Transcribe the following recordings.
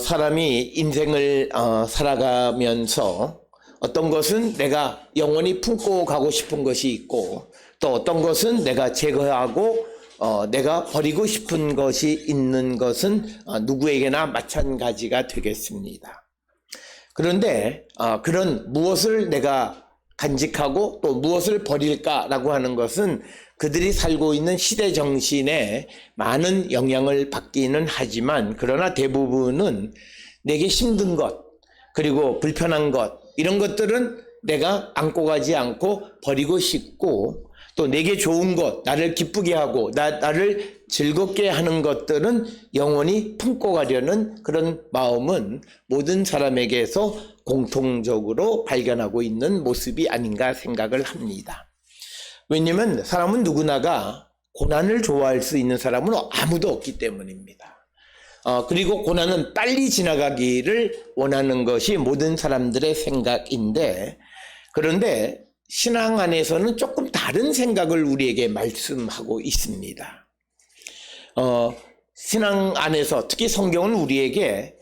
사람이 인생을 살아가면서 어떤 것은 내가 영원히 품고 가고 싶은 것이 있고, 또 어떤 것은 내가 제거하고 내가 버리고 싶은 것이 있는 것은 누구에게나 마찬가지가 되겠습니다. 그런데 그런 무엇을 내가 간직하고 또 무엇을 버릴까라고 하는 것은 그들이 살고 있는 시대 정신에 많은 영향을 받기는 하지만, 그러나 대부분은 내게 힘든 것 그리고 불편한 것, 이런 것들은 내가 안고 가지 않고 버리고 싶고, 또 내게 좋은 것, 나를 기쁘게 하고 나를 즐겁게 하는 것들은 영원히 품고 가려는 그런 마음은 모든 사람에게서 공통적으로 발견하고 있는 모습이 아닌가 생각을 합니다. 왜냐하면 사람은 누구나가 고난을 좋아할 수 있는 사람은 아무도 없기 때문입니다. 그리고 고난은 빨리 지나가기를 원하는 것이 모든 사람들의 생각인데, 그런데 신앙 안에서는 조금 다른 생각을 우리에게 말씀하고 있습니다. 신앙 안에서 특히 성경은 우리에게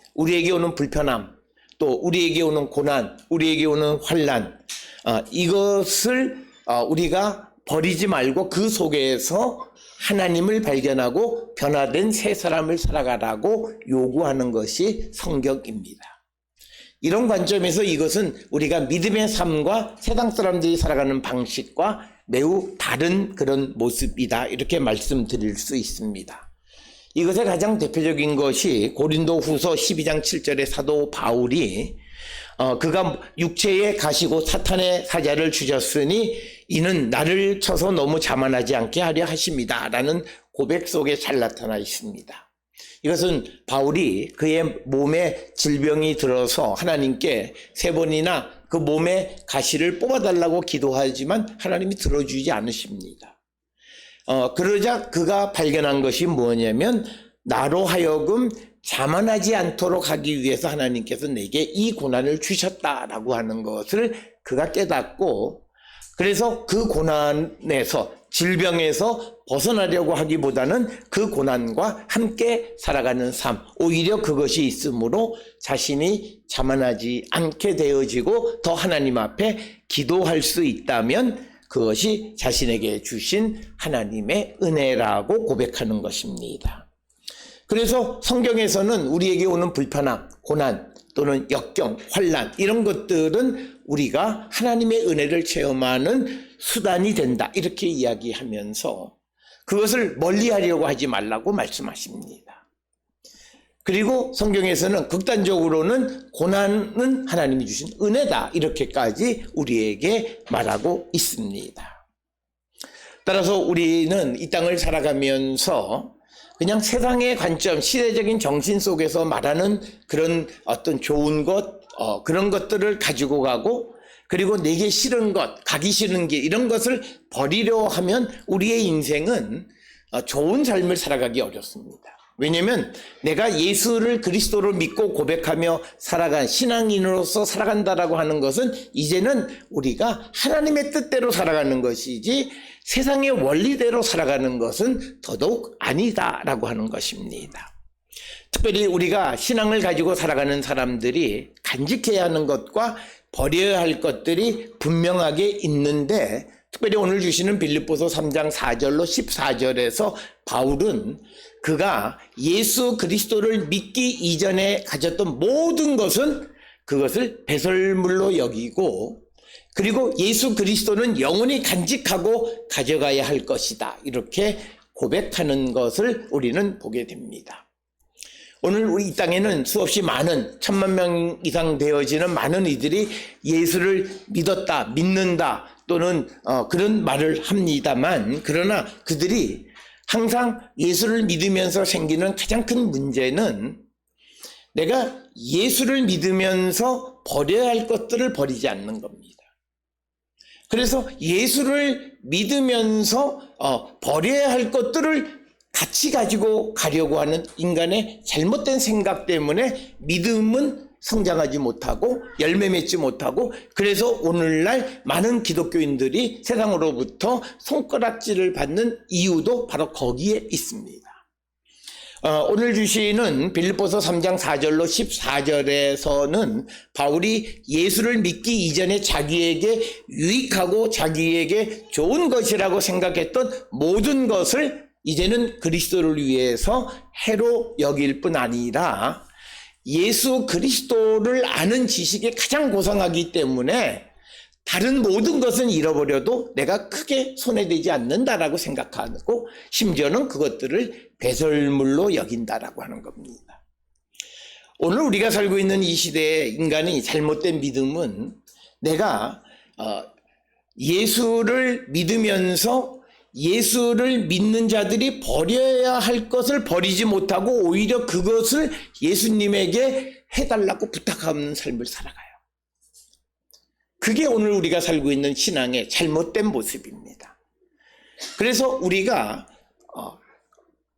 오는 불편함, 또 우리에게 오는 고난, 우리에게 오는 환난, 이것을 우리가 버리지 말고 그 속에서 하나님을 발견하고 변화된 새 사람을 살아가라고 요구하는 것이 성경입니다. 이런 관점에서 이것은 우리가 믿음의 삶과 세상 사람들이 살아가는 방식과 매우 다른 그런 모습이다, 이렇게 말씀드릴 수 있습니다. 이것의 가장 대표적인 것이 고린도 후서 12장 7절에 사도 바울이 그가 육체에 가시고 사탄의 사자를 주셨으니 이는 나를 쳐서 너무 자만하지 않게 하려 하십니다 라는 고백 속에 잘 나타나 있습니다. 이것은 바울이 그의 몸에 질병이 들어서 하나님께 3번이나 그 몸에 가시를 뽑아달라고 기도하지만 하나님이 들어주지 않으십니다. 그러자 그가 발견한 것이 뭐냐면, 나로 하여금 자만하지 않도록 하기 위해서 하나님께서 내게 이 고난을 주셨다라고 하는 것을 그가 깨닫고, 그래서 그 고난에서, 질병에서 벗어나려고 하기보다는 그 고난과 함께 살아가는 삶, 오히려 그것이 있으므로 자신이 자만하지 않게 되어지고 더 하나님 앞에 기도할 수 있다면 그것이 자신에게 주신 하나님의 은혜라고 고백하는 것입니다. 그래서 성경에서는 우리에게 오는 불편함, 고난 또는 역경, 환난, 이런 것들은 우리가 하나님의 은혜를 체험하는 수단이 된다, 이렇게 이야기하면서 그것을 멀리하려고 하지 말라고 말씀하십니다. 그리고 성경에서는 극단적으로는 고난은 하나님이 주신 은혜다, 이렇게까지 우리에게 말하고 있습니다. 따라서 우리는 이 땅을 살아가면서 그냥 세상의 관점, 시대적인 정신 속에서 말하는 그런 어떤 좋은 것, 그런 것들을 가지고 가고, 그리고 내게 싫은 것, 가기 싫은 길, 이런 것을 버리려 하면 우리의 인생은 좋은 삶을 살아가기 어렵습니다. 왜냐하면 내가 예수를 그리스도를 믿고 고백하며 살아간 신앙인으로서 살아간다라고 하는 것은 이제는 우리가 하나님의 뜻대로 살아가는 것이지 세상의 원리대로 살아가는 것은 더더욱 아니다라고 하는 것입니다. 특별히 우리가 신앙을 가지고 살아가는 사람들이 간직해야 하는 것과 버려야 할 것들이 분명하게 있는데, 특별히 오늘 주시는 빌립보서 3장 4절로 14절에서 바울은 그가 예수 그리스도를 믿기 이전에 가졌던 모든 것은 그것을 배설물로 여기고, 그리고 예수 그리스도는 영원히 간직하고 가져가야 할 것이다, 이렇게 고백하는 것을 우리는 보게 됩니다. 오늘 우리 이 땅에는 수없이 많은 1000만 명 이상 되어지는 많은 이들이 예수를 믿었다, 믿는다 또는 그런 말을 합니다만, 그러나 그들이 항상 예수를 믿으면서 생기는 가장 큰 문제는 내가 예수를 믿으면서 버려야 할 것들을 버리지 않는 겁니다. 그래서 예수를 믿으면서 버려야 할 것들을 같이 가지고 가려고 하는 인간의 잘못된 생각 때문에 믿음은 성장하지 못하고 열매 맺지 못하고, 그래서 오늘날 많은 기독교인들이 세상으로부터 손가락질을 받는 이유도 바로 거기에 있습니다. 오늘 주시는 빌립보서 3장 4절로 14절에서는 바울이 예수를 믿기 이전에 자기에게 유익하고 자기에게 좋은 것이라고 생각했던 모든 것을 이제는 그리스도를 위해서 해로 여길 뿐 아니라 예수 그리스도를 아는 지식에 가장 고상하기 때문에 다른 모든 것은 잃어버려도 내가 크게 손해되지 않는다라고 생각하고 심지어는 그것들을 배설물로 여긴다라고 하는 겁니다. 오늘 우리가 살고 있는 이 시대의 인간이 잘못된 믿음은 내가 예수를 믿으면서 예수를 믿는 자들이 버려야 할 것을 버리지 못하고 오히려 그것을 예수님에게 해달라고 부탁하는 삶을 살아가요. 그게 오늘 우리가 살고 있는 신앙의 잘못된 모습입니다. 그래서 우리가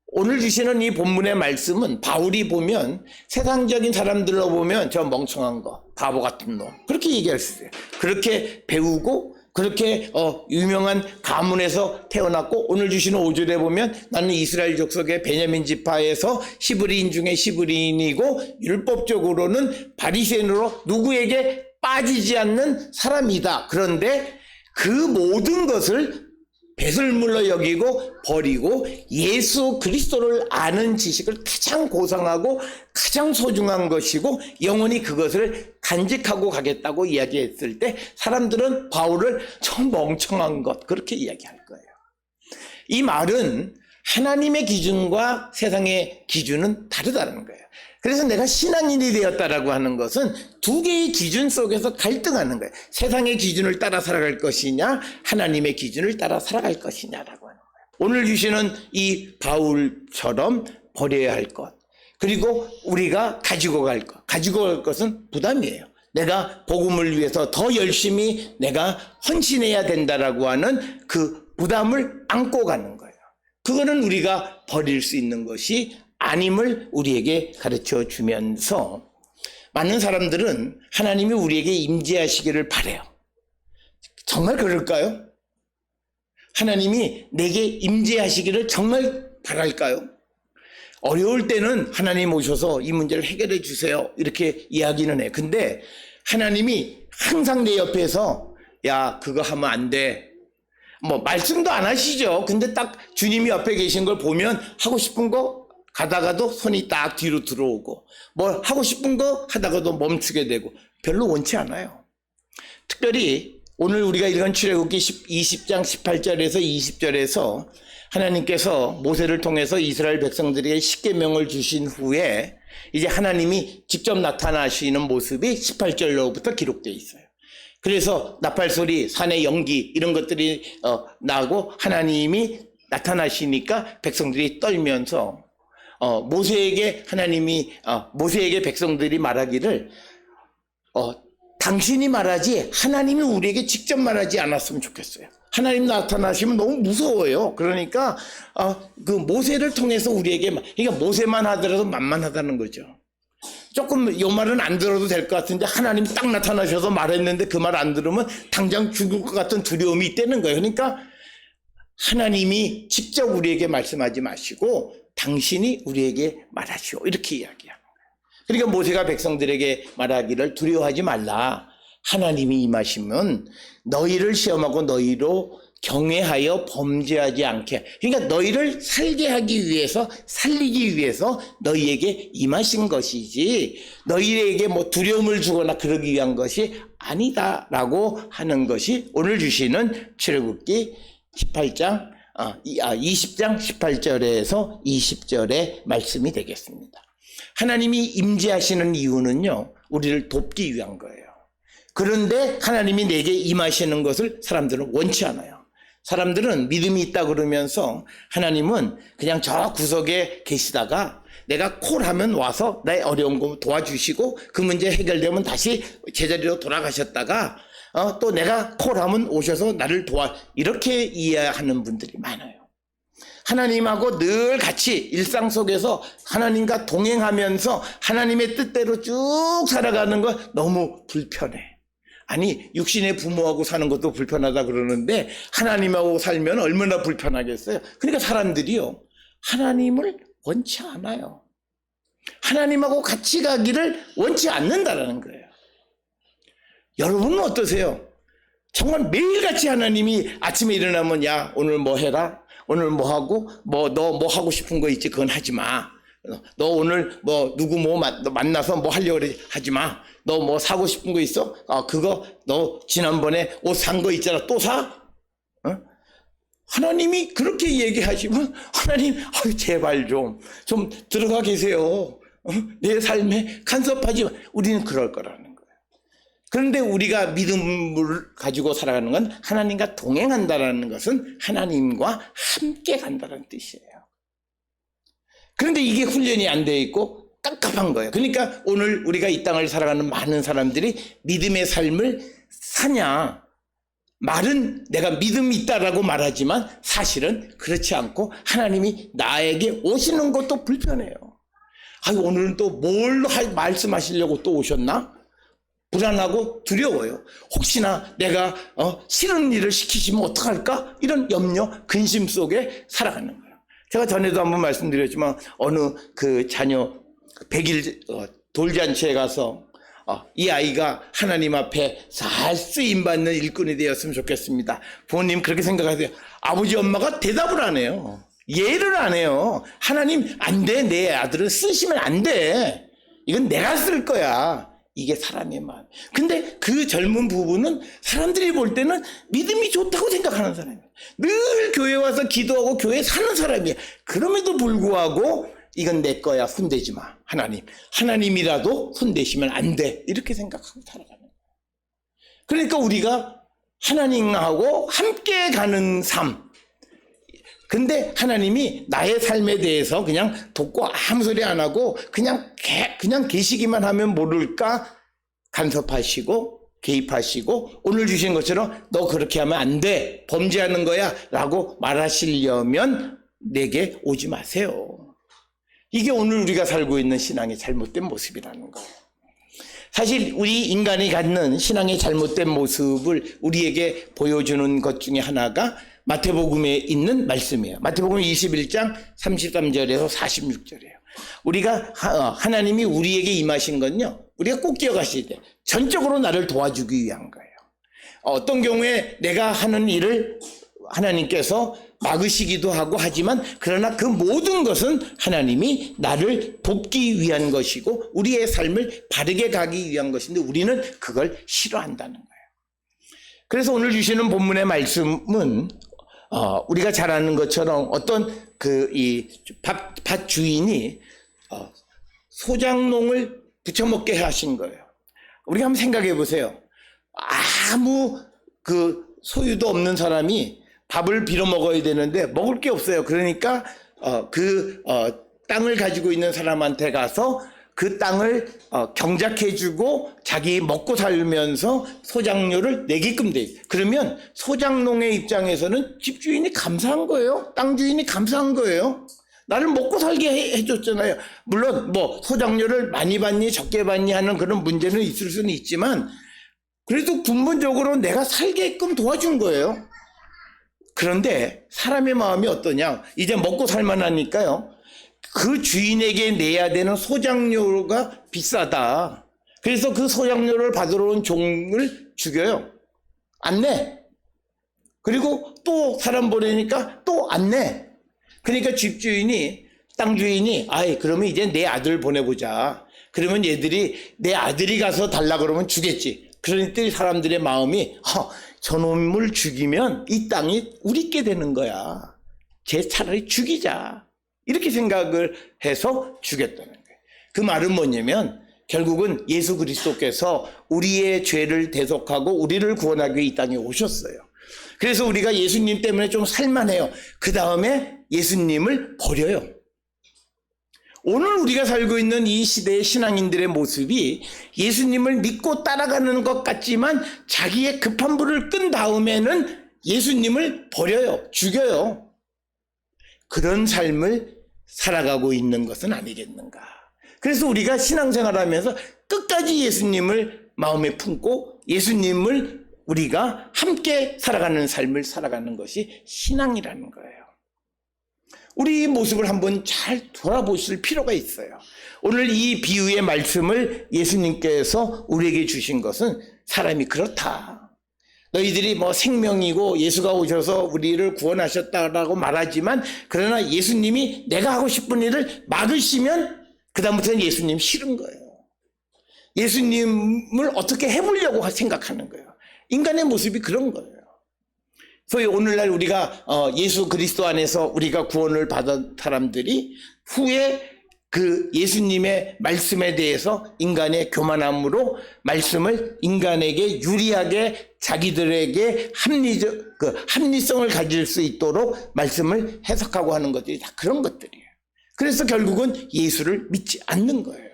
오늘 주시는 이 본문의 말씀은 바울이 보면 세상적인 사람들로 보면 저 멍청한 거, 바보 같은 놈 그렇게 얘기할 수 있어요. 그렇게 배우고 그렇게 유명한 가문에서 태어났고 오늘 주시는 5절에 보면 나는 이스라엘 족속의 베냐민 지파에서 히브리인 중에 히브리인이고 율법적으로는 바리새인으로 누구에게 빠지지 않는 사람이다. 그런데 그 모든 것을 배설물로 여기고 버리고 예수 그리스도를 아는 지식을 가장 고상하고 가장 소중한 것이고 영원히 그것을 간직하고 가겠다고 이야기했을 때 사람들은 바울을 저 멍청한 것 그렇게 이야기할 거예요. 이 말은 하나님의 기준과 세상의 기준은 다르다는 거예요. 그래서 내가 신앙인이 되었다라고 하는 것은 두 개의 기준 속에서 갈등하는 거예요. 세상의 기준을 따라 살아갈 것이냐 하나님의 기준을 따라 살아갈 것이냐라고 하는 거예요. 오늘 주시는 이 바울처럼 버려야 할 것 그리고 우리가 가지고 갈 것은 부담이에요. 내가 복음을 위해서 더 열심히 내가 헌신해야 된다라고 하는 그 부담을 안고 가는 거예요. 그거는 우리가 버릴 수 있는 것이 아님을 우리에게 가르쳐 주면서 많은 사람들은 하나님이 우리에게 임재하시기를 바라요. 정말 그럴까요? 하나님이 내게 임재하시기를 정말 바랄까요? 어려울 때는 하나님 오셔서 이 문제를 해결해 주세요 이렇게 이야기는 해. 근데 하나님이 항상 내 옆에서 야 그거 하면 안 돼. 뭐 말씀도 안 하시죠. 근데 딱 주님이 옆에 계신 걸 보면 하고 싶은 거 가다가도 손이 딱 뒤로 들어오고 뭘 하고 싶은 거 하다가도 멈추게 되고 별로 원치 않아요. 특별히 오늘 우리가 읽은 출애굽기 20장 18절에서 20절에서 하나님께서 모세를 통해서 이스라엘 백성들에게 십계명을 주신 후에 이제 하나님이 직접 나타나시는 모습이 18절로부터 기록되어 있어요. 그래서 나팔소리, 산의 연기 이런 것들이 나고 하나님이 나타나시니까 백성들이 떨면서 모세에게 모세에게 백성들이 말하기를 당신이 말하지 하나님이 우리에게 직접 말하지 않았으면 좋겠어요. 하나님 나타나시면 너무 무서워요. 그러니까 그 모세를 통해서 우리에게 그러니까 모세만 하더라도 만만하다는 거죠. 조금 요 말은 안 들어도 될 것 같은데 하나님 딱 나타나셔서 말했는데 그 말 안 들으면 당장 죽을 것 같은 두려움이 있다는 거예요. 그러니까 하나님이 직접 우리에게 말씀하지 마시고 당신이 우리에게 말하시오 이렇게 이야기하는 거예요. 그러니까 모세가 백성들에게 말하기를 두려워하지 말라. 하나님이 임하시면 너희를 시험하고 너희로 경외하여 범죄하지 않게 그러니까 너희를 살게 하기 위해서 살리기 위해서 너희에게 임하신 것이지 너희에게 뭐 두려움을 주거나 그러기 위한 것이 아니다라고 하는 것이 오늘 주시는 출애굽기 20장 18절에서 20절의 말씀이 되겠습니다. 하나님이 임재하시는 이유는요 우리를 돕기 위한 거예요. 그런데 하나님이 내게 임하시는 것을 사람들은 원치 않아요. 사람들은 믿음이 있다 그러면서 하나님은 그냥 저 구석에 계시다가 내가 콜하면 와서 내 어려운 거 도와주시고 그 문제 해결되면 다시 제자리로 돌아가셨다가 또 내가 콜하면 오셔서 나를 이렇게 이해하는 분들이 많아요. 하나님하고 늘 같이 일상 속에서 하나님과 동행하면서 하나님의 뜻대로 쭉 살아가는 거 너무 불편해. 아니 육신의 부모하고 사는 것도 불편하다 그러는데 하나님하고 살면 얼마나 불편하겠어요. 그러니까 사람들이요 하나님을 원치 않아요. 하나님하고 같이 가기를 원치 않는다라는 거예요. 여러분은 어떠세요? 정말 매일같이 하나님이 아침에 일어나면 야 오늘 뭐 해라, 오늘 뭐 하고 뭐 너 뭐 하고 싶은 거 있지 그건 하지 마. 너 오늘 뭐 누구 뭐 만나서 뭐 하려고 그래 하지 마. 너 뭐 사고 싶은 거 있어? 그거 너 지난번에 옷 산 거 있잖아 또 사? 하나님이 그렇게 얘기하시면 하나님 제발 좀 들어가 계세요. 내 삶에 간섭하지 마. 우리는 그럴 거라는 거예요. 그런데 우리가 믿음을 가지고 살아가는 건 하나님과 동행한다는 것은 하나님과 함께 간다는 뜻이에요. 그런데 이게 훈련이 안 되어 있고 깝깝한 거예요. 그러니까 오늘 우리가 이 땅을 살아가는 많은 사람들이 믿음의 삶을 사냐, 말은 내가 믿음이 있다라고 말하지만 사실은 그렇지 않고 하나님이 나에게 오시는 것도 불편해요. 오늘은 또 뭘 말씀하시려고 또 오셨나? 불안하고 두려워요. 혹시나 내가 싫은 일을 시키시면 어떡할까? 이런 염려, 근심 속에 살아가는 거예요. 제가 전에도 한번 말씀드렸지만 어느 그 자녀 100일 돌잔치에 가서 이 아이가 하나님 앞에 잘 쓰임받는 일꾼이 되었으면 좋겠습니다. 부모님 그렇게 생각하세요. 아버지 엄마가 대답을 안 해요. 예를 안 해요. 하나님 안 돼. 내 아들은 쓰시면 안 돼. 이건 내가 쓸 거야. 이게 사람의 마음. 근데 그 젊은 부부는 사람들이 볼 때는 믿음이 좋다고 생각하는 사람이에요. 늘 교회 와서 기도하고 교회 사는 사람이에요. 그럼에도 불구하고 이건 내 거야. 손대지 마. 하나님이라도 손대시면 안 돼. 이렇게 생각하고 살아가는 거예요. 그러니까 우리가 하나님하고 함께 가는 삶. 근데 하나님이 나의 삶에 대해서 그냥 돕고 아무 소리 안 하고 그냥 계시기만 하면 모를까 간섭하시고 개입하시고 오늘 주신 것처럼 너 그렇게 하면 안 돼. 범죄하는 거야. 라고 말하시려면 내게 오지 마세요. 이게 오늘 우리가 살고 있는 신앙의 잘못된 모습이라는 거예요. 사실 우리 인간이 갖는 신앙의 잘못된 모습을 우리에게 보여주는 것 중에 하나가 마태복음에 있는 말씀이에요. 마태복음 21장 33절에서 46절이에요. 우리가 하나님이 우리에게 임하신 건요. 우리가 꼭 기억하셔야 돼요. 전적으로 나를 도와주기 위한 거예요. 어떤 경우에 내가 하는 일을 하나님께서 막으시기도 하고 하지만 그러나 그 모든 것은 하나님이 나를 돕기 위한 것이고 우리의 삶을 바르게 가기 위한 것인데 우리는 그걸 싫어한다는 거예요. 그래서 오늘 주시는 본문의 말씀은 우리가 잘 아는 것처럼 어떤 이 밭 주인이 소작농을 부쳐먹게 하신 거예요. 우리가 한번 생각해 보세요. 아무 소유도 없는 사람이 밥을 빌어 먹어야 되는데 먹을 게 없어요. 그러니까 땅을 가지고 있는 사람한테 가서 그 땅을 경작해주고 자기 먹고 살면서 소작료를 내게끔 돼. 그러면 소작농의 입장에서는 집주인이 감사한 거예요. 땅 주인이 감사한 거예요. 나를 먹고 살게 해줬잖아요. 물론 뭐 소작료를 많이 받니 적게 받니 하는 그런 문제는 있을 수는 있지만 그래도 근본적으로 내가 살게끔 도와준 거예요. 그런데 사람의 마음이 어떠냐? 이제 먹고 살만하니까요. 그 주인에게 내야 되는 소작료가 비싸다. 그래서 그 소작료를 받으러 온 종을 죽여요. 안 내. 그리고 또 사람 보내니까 또 안 내. 그러니까 집주인이, 땅 주인이, 그러면 이제 내 아들 보내보자. 그러면 얘들이 내 아들이 가서 달라 그러면 주겠지. 그러니까 사람들의 마음이 저놈을 죽이면 이 땅이 우리께 되는 거야. 쟤 차라리 죽이자. 이렇게 생각을 해서 죽였다는 거예요. 그 말은 뭐냐면 결국은 예수 그리스도께서 우리의 죄를 대속하고 우리를 구원하기 위해 이 땅에 오셨어요. 그래서 우리가 예수님 때문에 좀 살만해요. 그 다음에 예수님을 버려요. 오늘 우리가 살고 있는 이 시대의 신앙인들의 모습이 예수님을 믿고 따라가는 것 같지만 자기의 급한 불을 끈 다음에는 예수님을 버려요. 죽여요. 그런 삶을 살아가고 있는 것은 아니겠는가. 그래서 우리가 신앙생활하면서 끝까지 예수님을 마음에 품고 예수님을 우리가 함께 살아가는 삶을 살아가는 것이 신앙이라는 거예요. 우리 모습을 한번 잘 돌아보실 필요가 있어요. 오늘 이 비유의 말씀을 예수님께서 우리에게 주신 것은 사람이 그렇다. 너희들이 뭐 생명이고 예수가 오셔서 우리를 구원하셨다라고 말하지만 그러나 예수님이 내가 하고 싶은 일을 막으시면 그다음부터는 예수님 싫은 거예요. 예수님을 어떻게 해보려고 생각하는 거예요. 인간의 모습이 그런 거예요. 소위 오늘날 우리가 예수 그리스도 안에서 우리가 구원을 받은 사람들이 후에 그 예수님의 말씀에 대해서 인간의 교만함으로 말씀을 인간에게 유리하게 자기들에게 합리성을 가질 수 있도록 말씀을 해석하고 하는 것들이 다 그런 것들이에요. 그래서 결국은 예수를 믿지 않는 거예요.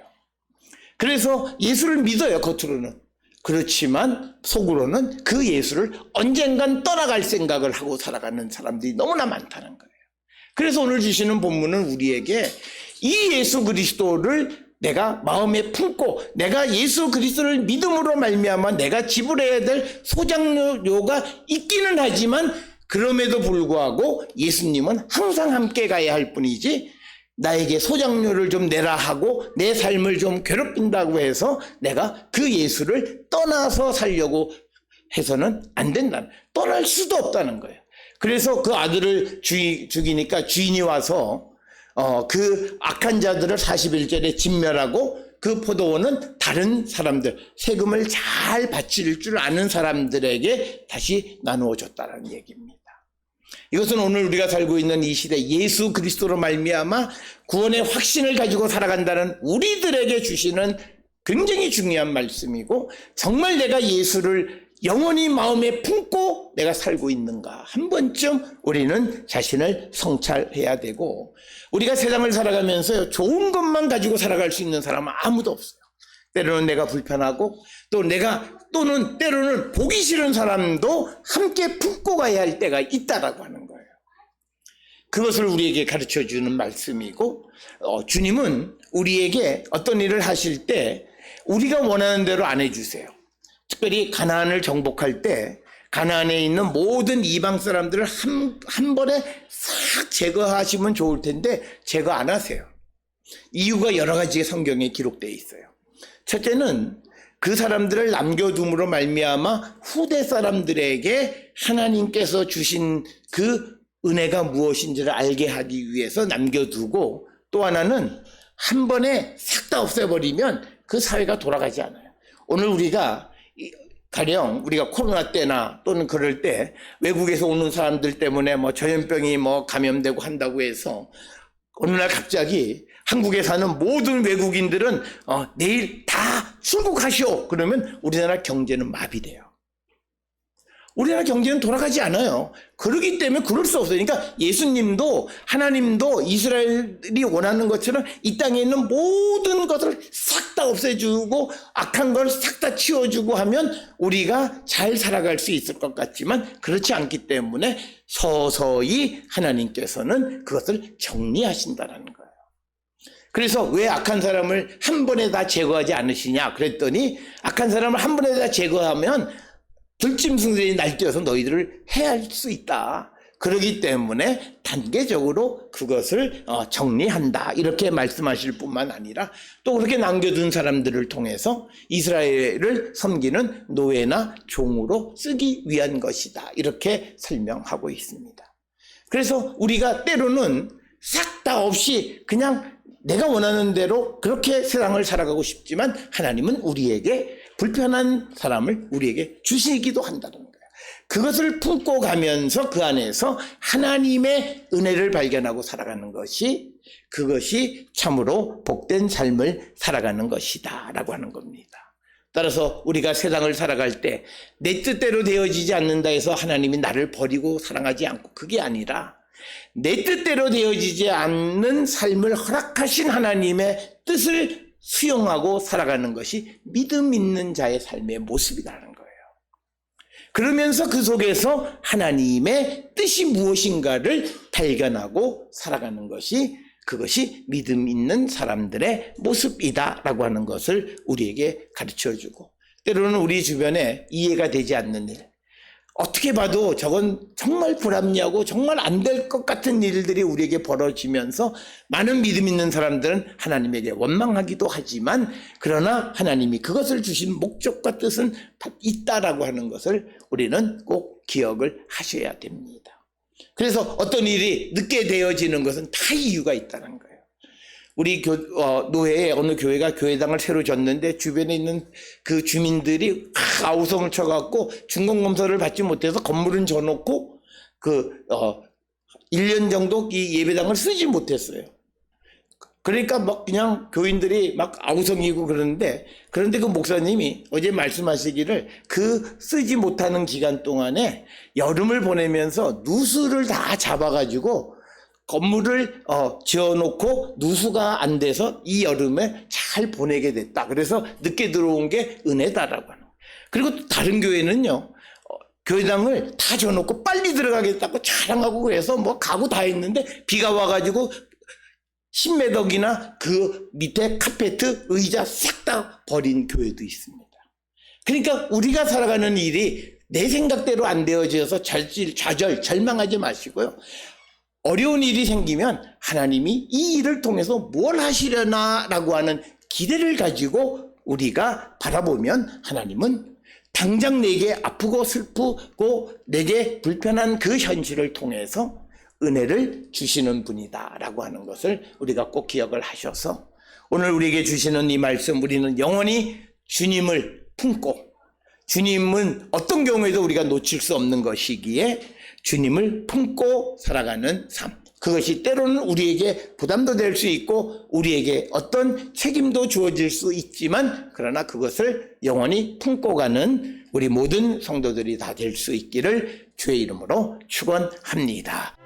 그래서 예수를 믿어요, 겉으로는. 그렇지만 속으로는 그 예수를 언젠간 떠나갈 생각을 하고 살아가는 사람들이 너무나 많다는 거예요. 그래서 오늘 주시는 본문은 우리에게 이 예수 그리스도를 내가 마음에 품고 내가 예수 그리스도를 믿음으로 말미암아 내가 지불해야 될 소장료가 있기는 하지만 그럼에도 불구하고 예수님은 항상 함께 가야 할 뿐이지 나에게 소장료를 좀 내라 하고 내 삶을 좀 괴롭힌다고 해서 내가 그 예수를 떠나서 살려고 해서는 안 된다. 떠날 수도 없다는 거예요. 그래서 그 아들을 죽이니까 주인이 와서 그 악한 자들을 41절에 진멸하고 그 포도원은 다른 사람들, 세금을 잘 바칠 줄 아는 사람들에게 다시 나누어 줬다는 얘기입니다. 이것은 오늘 우리가 살고 있는 이 시대 예수 그리스도로 말미암아 구원의 확신을 가지고 살아간다는 우리들에게 주시는 굉장히 중요한 말씀이고 정말 내가 예수를 영원히 마음에 품고 내가 살고 있는가 한 번쯤 우리는 자신을 성찰해야 되고 우리가 세상을 살아가면서 좋은 것만 가지고 살아갈 수 있는 사람은 아무도 없어요. 때로는 내가 불편하고 또는 때로는 보기 싫은 사람도 함께 품고 가야 할 때가 있다라고 하는 거예요. 그것을 우리에게 가르쳐주는 말씀이고 주님은 우리에게 어떤 일을 하실 때 우리가 원하는 대로 안 해주세요. 특별히 가나안을 정복할 때 가나안에 있는 모든 이방 사람들을 한 번에 싹 제거하시면 좋을 텐데 제거 안 하세요. 이유가 여러 가지 성경에 기록되어 있어요. 첫째는 그 사람들을 남겨둠으로 말미암아 후대 사람들에게 하나님께서 주신 그 은혜가 무엇인지를 알게 하기 위해서 남겨두고 또 하나는 한 번에 싹 다 없애버리면 그 사회가 돌아가지 않아요. 오늘 가령 우리가 코로나 때나 또는 그럴 때 외국에서 오는 사람들 때문에 뭐 전염병이 감염되고 한다고 해서 어느 날 갑자기 한국에 사는 모든 외국인들은 내일 다 출국하시오. 그러면 우리나라 경제는 마비돼요. 우리나라 경제는 돌아가지 않아요. 그렇기 때문에 그럴 수 없어요. 그러니까 예수님도 하나님도 이스라엘이 원하는 것처럼 이 땅에 있는 모든 것을 싹 다 없애주고 악한 걸 싹 다 치워주고 하면 우리가 잘 살아갈 수 있을 것 같지만 그렇지 않기 때문에 서서히 하나님께서는 그것을 정리하신다는 거예요. 그래서 왜 악한 사람을 한 번에 다 제거하지 않으시냐 그랬더니 악한 사람을 한 번에 다 제거하면 들짐승들이 날뛰어서 너희들을 해할 수 있다. 그렇기 때문에 단계적으로 그것을 정리한다. 이렇게 말씀하실 뿐만 아니라 또 그렇게 남겨둔 사람들을 통해서 이스라엘을 섬기는 노예나 종으로 쓰기 위한 것이다. 이렇게 설명하고 있습니다. 그래서 우리가 때로는 싹 다 없이 그냥 내가 원하는 대로 그렇게 세상을 살아가고 싶지만 하나님은 우리에게 불편한 사람을 우리에게 주시기도 한다는 거예요. 그것을 품고 가면서 그 안에서 하나님의 은혜를 발견하고 살아가는 것이 그것이 참으로 복된 삶을 살아가는 것이다 라고 하는 겁니다. 따라서 우리가 세상을 살아갈 때 내 뜻대로 되어지지 않는다 해서 하나님이 나를 버리고 사랑하지 않고 그게 아니라 내 뜻대로 되어지지 않는 삶을 허락하신 하나님의 뜻을 수용하고 살아가는 것이 믿음 있는 자의 삶의 모습이라는 거예요. 그러면서 그 속에서 하나님의 뜻이 무엇인가를 발견하고 살아가는 것이 그것이 믿음 있는 사람들의 모습이다라고 하는 것을 우리에게 가르쳐주고 때로는 우리 주변에 이해가 되지 않는 일 어떻게 봐도 저건 정말 불합리하고 정말 안 될 것 같은 일들이 우리에게 벌어지면서 많은 믿음 있는 사람들은 하나님에게 원망하기도 하지만 그러나 하나님이 그것을 주신 목적과 뜻은 있다라고 하는 것을 우리는 꼭 기억을 하셔야 됩니다. 그래서 어떤 일이 늦게 되어지는 것은 다 이유가 있다는 거예요. 우리 노회에 어느 교회가 교회당을 새로 졌는데 주변에 있는 그 주민들이 아우성을 쳐갖고 중공검사를 받지 못해서 건물은 져놓고 1년 정도 이 예배당을 쓰지 못했어요. 그러니까 막 그냥 교인들이 막 아우성이고 그러는데 그런데 그 목사님이 어제 말씀하시기를 그 쓰지 못하는 기간 동안에 여름을 보내면서 누수를 다 잡아가지고 건물을 지어놓고 누수가 안 돼서 이 여름에 잘 보내게 됐다. 그래서 늦게 들어온 게 은혜다라고 하는. 그리고 또 다른 교회는요. 교회당을 다 지어놓고 빨리 들어가겠다고 자랑하고 그래서 뭐 가구 다 했는데 비가 와가지고 10매덕이나 그 밑에 카페트, 의자 싹 다 버린 교회도 있습니다. 그러니까 우리가 살아가는 일이 내 생각대로 안 되어져서 좌절, 절망하지 마시고요. 어려운 일이 생기면 하나님이 이 일을 통해서 뭘 하시려나라고 하는 기대를 가지고 우리가 바라보면 하나님은 당장 내게 아프고 슬프고 내게 불편한 그 현실을 통해서 은혜를 주시는 분이다라고 하는 것을 우리가 꼭 기억을 하셔서 오늘 우리에게 주시는 이 말씀 우리는 영원히 주님을 품고 주님은 어떤 경우에도 우리가 놓칠 수 없는 것이기에 주님을 품고 살아가는 삶. 그것이 때로는 우리에게 부담도 될 수 있고 우리에게 어떤 책임도 주어질 수 있지만 그러나 그것을 영원히 품고 가는 우리 모든 성도들이 다 될 수 있기를 주의 이름으로 축원합니다.